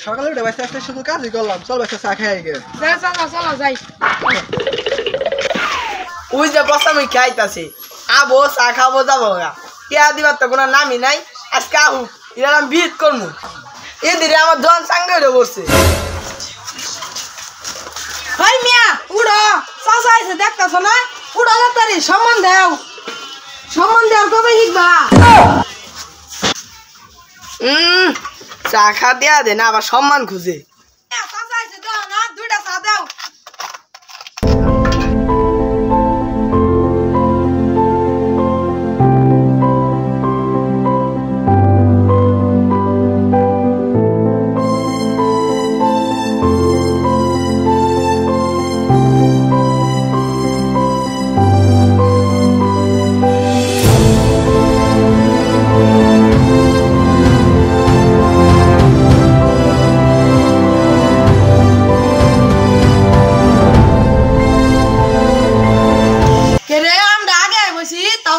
সকালে উঠে বাইসে আসতে শুধু কাজই করলাম। চল বাইসে চা খাই গে। চলো যাই। ওই যে বসামি খাইতাছে আবো চা খাবো যাবো টিয়া দিবার তো কোনো নামই নাই। আজকে আহু এরকম বিট করবো এদিকে আমার জন সাঙ্গে বসছে। ভাই মিয়া উড়ো চাচা আইছে দেখতাছো না? উড়ো তাড়াতাড়ি সম্মান দাও। সম্মান দাও কবে শিখবা? চা খা দেয়া দে না আবার সম্মান খুঁজে। চাচা আইছে দাও না দুইটা চা দাও।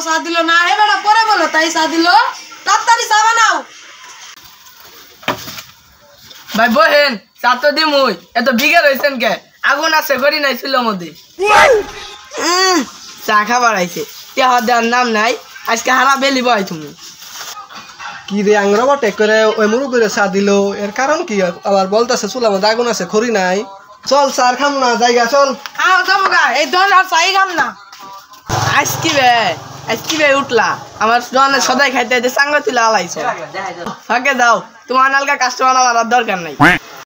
চা দিল না এবারে পরে বলো তাই চা দিল তাড়াতাড়ি চা বানাও। ভাই বহেন চা তো দিমুই এত বিঘা রয়েছেন কে আগুন আছে করি নাই ছিল মধ্যে চা খাবার আইছে টিয়া দেওয়ার নাম নাই আজকে হারা বেলি বয় তুমি কি রে আংরা বটে করে ওই মুরু করে চা দিল এর কারণ কি? আবার বলতেছে চুলার মধ্যে আগুন আছে খড়ি নাই। চল চার খাম না জায়গা চল। খাও যাবো গা এই দল আর চাই খাম না। আজকি বে উঠলা আমার জনে সদাই খাইতে সাঙ্গ ছিল আলাইছো ফাঁকে যাও তোমার নালকা কাস্টমার আমার দরকার নাই।